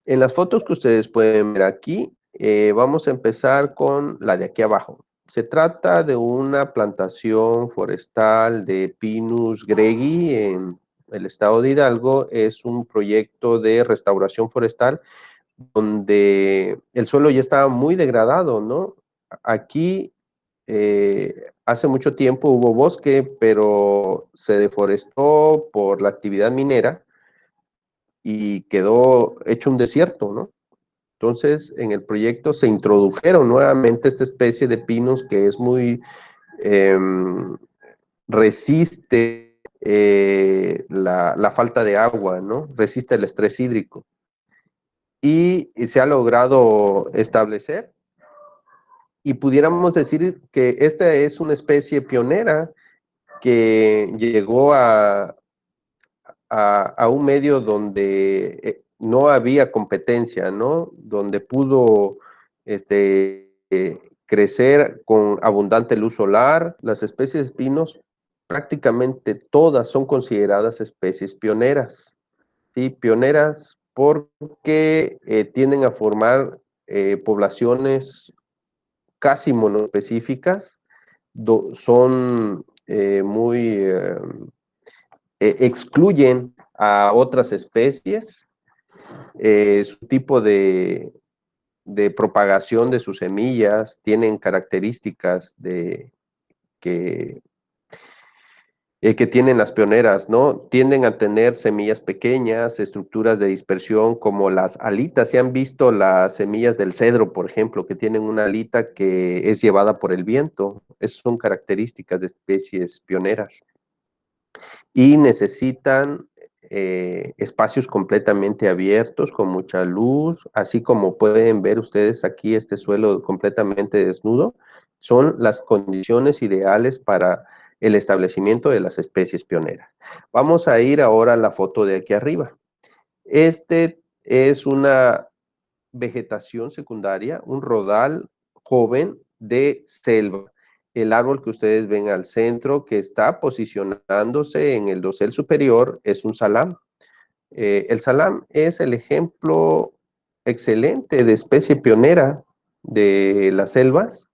En las fotos que ustedes pueden ver aquí, vamos a empezar con la de aquí abajo. Se trata de una plantación forestal de Pinus gregi en el estado de Hidalgo. Es un proyecto de restauración forestal donde el suelo ya estaba muy degradado, ¿no? Aquí hace mucho tiempo hubo bosque, pero se deforestó por la actividad minera y quedó hecho un desierto, ¿no? Entonces, en el proyecto se introdujeron nuevamente esta especie de pinos que es muy eh, resiste la falta de agua, ¿no? Resiste el estrés hídrico. Y se ha logrado establecer, y pudiéramos decir que esta es una especie pionera que llegó a un medio donde no había competencia, ¿no? Donde pudo crecer con abundante luz solar. Las especies de pinos, prácticamente todas son consideradas especies pioneras, ¿sí? Pioneras porque tienden a formar poblaciones casi monoespecíficas, son muy excluyen a otras especies, su tipo de propagación de sus semillas tienen características que tienen las pioneras, ¿no? Tienden a tener semillas pequeñas, estructuras de dispersión como las alitas. ¿Se han visto las semillas del cedro, por ejemplo, que tienen una alita que es llevada por el viento? Esas son características de especies pioneras. Y necesitan espacios completamente abiertos, con mucha luz, así como pueden ver ustedes aquí este suelo completamente desnudo, son las condiciones ideales para el establecimiento de las especies pioneras. Vamos a ir ahora a la foto de aquí arriba. Este es una vegetación secundaria, un rodal joven de selva. El árbol que ustedes ven al centro, que está posicionándose en el dosel superior, es un salam. El salam es el ejemplo excelente de especie pionera de las selvas,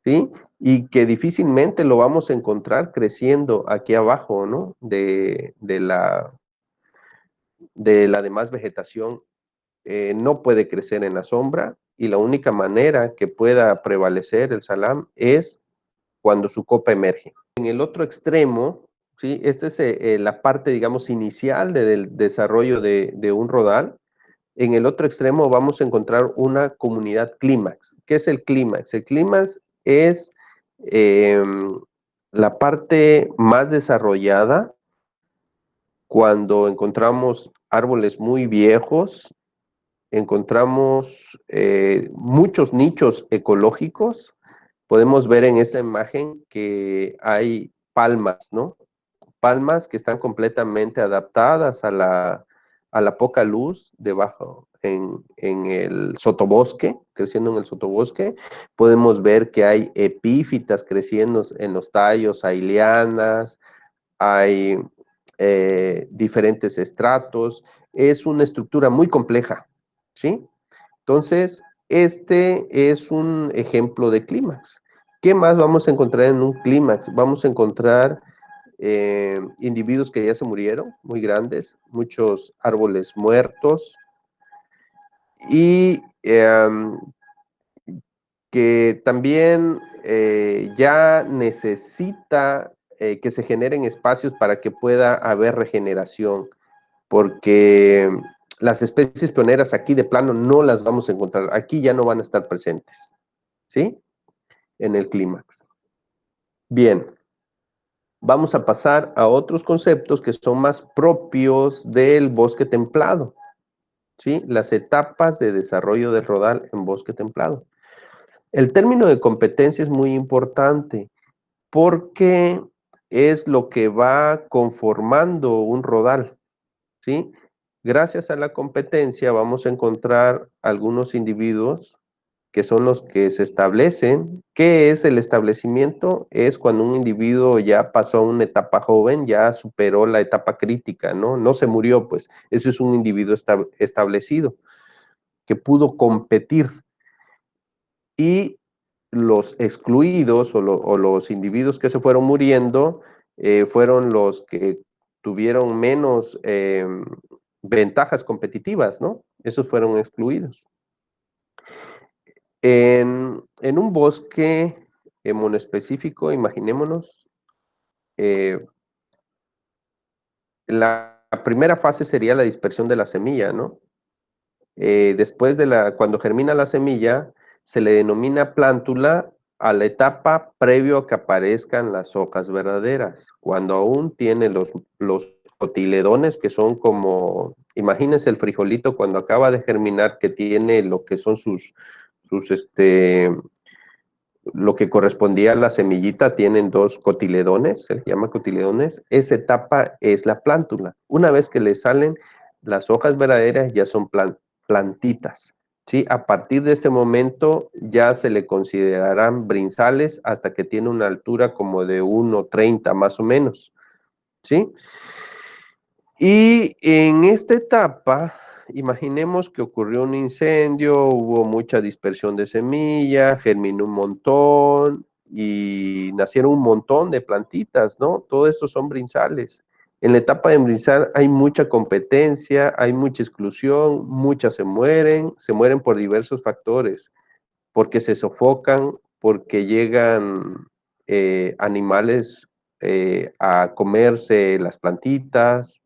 ¿sí? Y que difícilmente lo vamos a encontrar creciendo aquí abajo, ¿no? De la demás vegetación. No puede crecer en la sombra, y la única manera que pueda prevalecer el salam es cuando su copa emerge. En el otro extremo, ¿sí? Esta es la parte, digamos, inicial del desarrollo de un rodal. En el otro extremo vamos a encontrar una comunidad clímax. ¿Qué es el clímax? El clímax es eh, la parte más desarrollada cuando encontramos árboles muy viejos, encontramos muchos nichos ecológicos. Podemos ver en esta imagen que hay palmas, ¿no? Palmas que están completamente adaptadas a la poca luz debajo en el sotobosque, creciendo en el sotobosque. Podemos ver que hay epífitas creciendo en los tallos, hay lianas, hay diferentes estratos. Es una estructura muy compleja, ¿sí? Entonces, este es un ejemplo de clímax. ¿Qué más vamos a encontrar en un clímax? Vamos a encontrar individuos que ya se murieron, muy grandes, muchos árboles muertos, y que también ya necesita que se generen espacios para que pueda haber regeneración, porque las especies pioneras aquí de plano no las vamos a encontrar, aquí ya no van a estar presentes, ¿sí? En el clímax. Bien, vamos a pasar a otros conceptos que son más propios del bosque templado, ¿sí? Las etapas de desarrollo del rodal en bosque templado. El término de competencia es muy importante porque es lo que va conformando un rodal, ¿sí? Gracias a la competencia vamos a encontrar algunos individuos que son los que se establecen. ¿Qué es el establecimiento? Es cuando un individuo ya pasó a una etapa joven, ya superó la etapa crítica, ¿no? No se murió, pues, ese es un individuo establecido. que pudo competir, y los excluidos o los individuos que se fueron muriendo fueron los que tuvieron menos ventajas competitivas, ¿no? Esos fueron excluidos. En un bosque monoespecífico, imaginémonos, eh, la primera fase sería la dispersión de la semilla, ¿no? Después cuando germina la semilla, se le denomina plántula a la etapa previo a que aparezcan las hojas verdaderas, cuando aún tiene los cotiledones, que son como, imagínense el frijolito cuando acaba de germinar, que tiene lo que son sus lo que correspondía a la semillita, tienen dos cotiledones, se les llama cotiledones. Esa etapa es la plántula. Una vez que le salen las hojas verdaderas, ya son plantitas, ¿sí? A partir de ese momento ya se le considerarán brinzales hasta que tiene una altura como de 1,30 más o menos, ¿sí? Y en esta etapa, imaginemos que ocurrió un incendio, hubo mucha dispersión de semilla, germinó un montón y nacieron un montón de plantitas, ¿no? Todo esto son brinzales. En la etapa de brinzal hay mucha competencia, hay mucha exclusión, muchas se mueren por diversos factores, porque se sofocan, porque llegan animales a comerse las plantitas,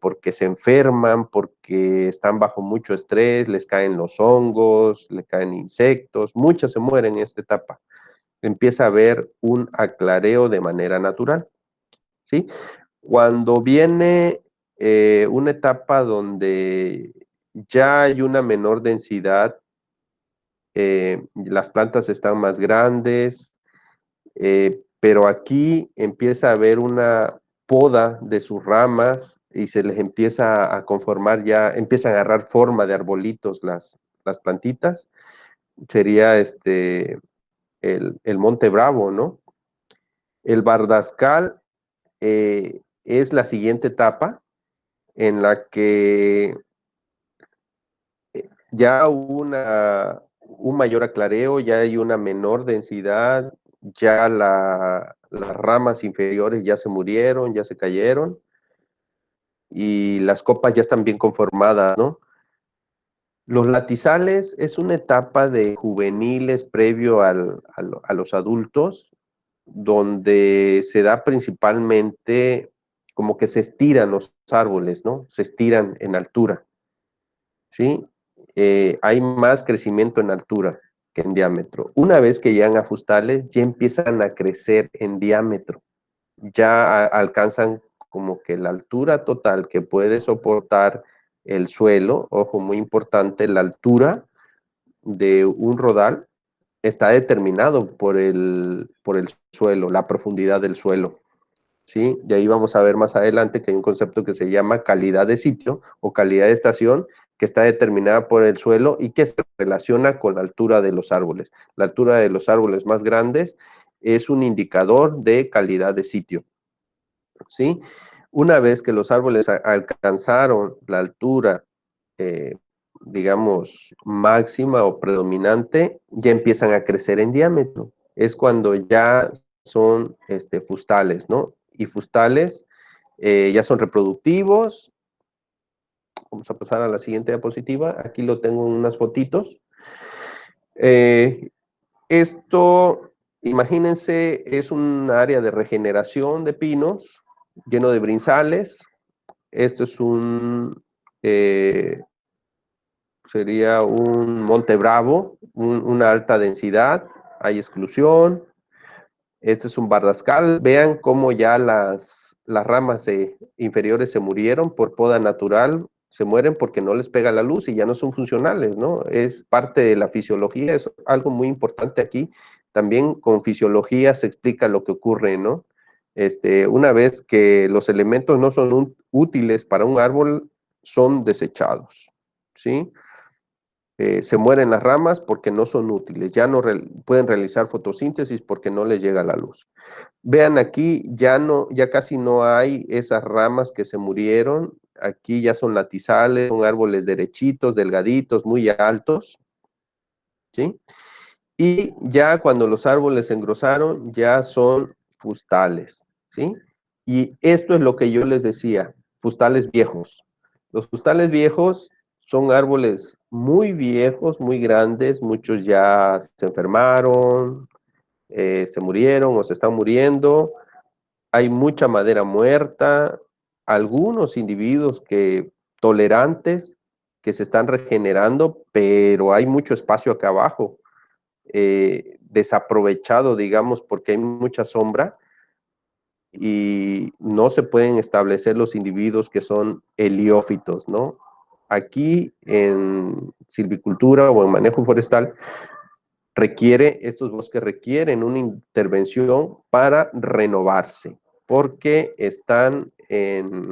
porque se enferman, porque están bajo mucho estrés, les caen los hongos, les caen insectos, muchas se mueren en esta etapa. Empieza a haber un aclareo de manera natural, ¿sí? Cuando viene una etapa donde ya hay una menor densidad, las plantas están más grandes, pero aquí empieza a haber una poda de sus ramas y se les empieza a conformar ya, empiezan a agarrar forma de arbolitos las plantitas, sería el Monte Bravo, ¿no? El Bardascal es la siguiente etapa en la que ya hubo un mayor aclareo, ya hay una menor densidad, ya las ramas inferiores ya se murieron, ya se cayeron, y las copas ya están bien conformadas, ¿no? Los latizales es una etapa de juveniles previo a los adultos, donde se da principalmente como que se estiran los árboles, ¿no? Se estiran en altura, ¿sí? Hay más crecimiento en altura que en diámetro. Una vez que llegan a fustales, ya empiezan a crecer en diámetro, ya alcanzan como que la altura total que puede soportar el suelo. Ojo, muy importante, la altura de un rodal está determinado por el suelo, la profundidad del suelo, ¿sí? De ahí vamos a ver más adelante que hay un concepto que se llama calidad de sitio o calidad de estación, que está determinada por el suelo y que se relaciona con la altura de los árboles. La altura de los árboles más grandes es un indicador de calidad de sitio, ¿sí? Una vez que los árboles alcanzaron la altura, eh, digamos, máxima o predominante, ya empiezan a crecer en diámetro. Es cuando ya son fustales, ¿no? Y fustales ya son reproductivos. Vamos a pasar a la siguiente diapositiva. Aquí lo tengo en unas fotitos. Eh, Esto, imagínense, es un área de regeneración de pinos lleno de brinzales. Esto es eh, sería un Monte Bravo, una alta densidad, hay exclusión. Este es un bardascal. Vean cómo ya las ramas inferiores se murieron por poda natural, se mueren porque no les pega la luz y ya no son funcionales, ¿no? Es parte de la fisiología, es algo muy importante aquí. También con fisiología se explica lo que ocurre, ¿no? Una vez que los elementos no son útiles para un árbol, son desechados, ¿sí? Se mueren las ramas porque no son útiles, ya no pueden realizar fotosíntesis porque no les llega la luz. Vean aquí, ya casi no hay esas ramas que se murieron, aquí ya son latizales, son árboles derechitos, delgaditos, muy altos, ¿sí? Y ya cuando los árboles se engrosaron, ya son fustales, ¿sí? Y esto es lo que yo les decía, fustales viejos. Los fustales viejos son árboles muy viejos, muy grandes, muchos ya se enfermaron, se murieron o se están muriendo, hay mucha madera muerta, algunos individuos que tolerantes que se están regenerando, pero hay mucho espacio acá abajo, desaprovechado, digamos, porque hay mucha sombra y no se pueden establecer los individuos que son heliófitos, ¿no? Aquí en silvicultura o en manejo forestal estos bosques requieren una intervención para renovarse, porque están en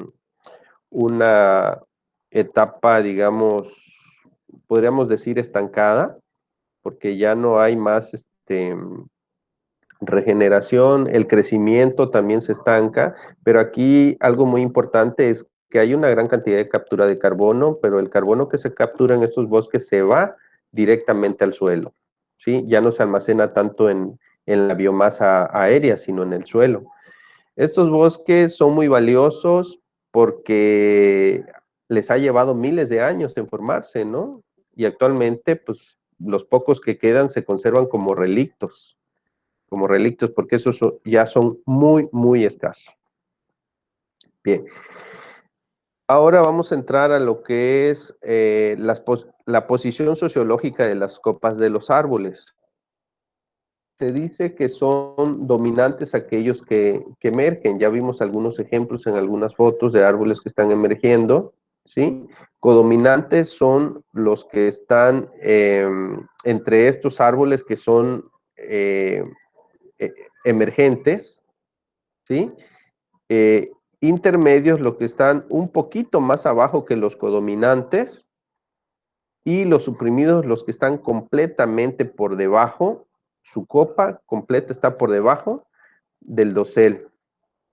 una etapa, digamos, podríamos decir estancada, porque ya no hay más regeneración, el crecimiento también se estanca, pero aquí algo muy importante es que hay una gran cantidad de captura de carbono, pero el carbono que se captura en estos bosques se va directamente al suelo, ¿sí? Ya no se almacena tanto en la biomasa aérea, sino en el suelo. Estos bosques son muy valiosos porque les ha llevado miles de años en formarse, ¿no? Y actualmente, pues, los pocos que quedan se conservan como relictos, porque esos ya son muy, muy escasos. Bien, ahora vamos a entrar a lo que es la posición sociológica de las copas de los árboles. Se dice que son dominantes aquellos que emergen. Ya vimos algunos ejemplos en algunas fotos de árboles que están emergiendo, ¿sí? Codominantes son los que están entre estos árboles que son emergentes, ¿sí? Eh, intermedios, los que están un poquito más abajo que los codominantes, y los suprimidos, los que están completamente por debajo, su copa completa está por debajo del dosel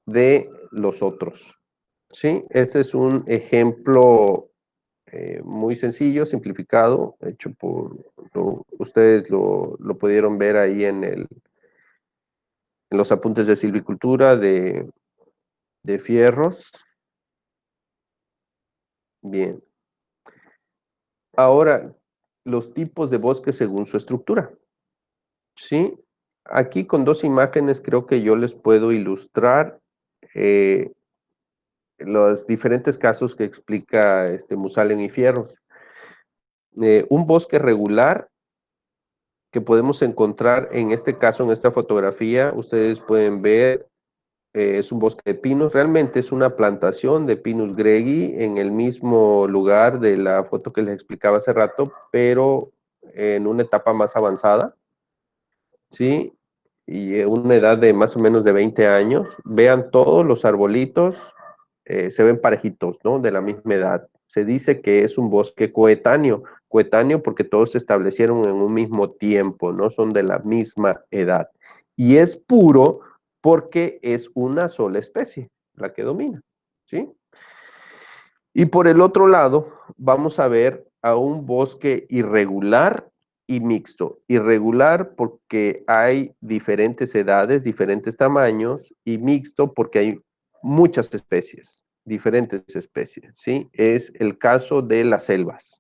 de los otros. ¿Sí? Este es un ejemplo muy sencillo, simplificado, hecho por, ustedes lo pudieron ver ahí en los apuntes de silvicultura de Fierros. Bien. Ahora, los tipos de bosques según su estructura. ¿Sí? Aquí con dos imágenes creo que yo les puedo ilustrar eh, los diferentes casos que explica Musalen y Fierros. Un bosque regular que podemos encontrar en este caso, en esta fotografía, ustedes pueden ver, es un bosque de pinos, realmente es una plantación de Pinus gregi en el mismo lugar de la foto que les explicaba hace rato, pero en una etapa más avanzada, ¿sí? Y una edad de más o menos de 20 años. Vean todos los arbolitos, se ven parejitos, ¿no? De la misma edad. Se dice que es un bosque coetáneo porque todos se establecieron en un mismo tiempo, ¿no? Son de la misma edad. Y es puro porque es una sola especie la que domina, ¿sí? Y por el otro lado, vamos a ver a un bosque irregular y mixto. Irregular porque hay diferentes edades, diferentes tamaños, y mixto porque hay muchas especies, diferentes especies, ¿sí? Es el caso de las selvas.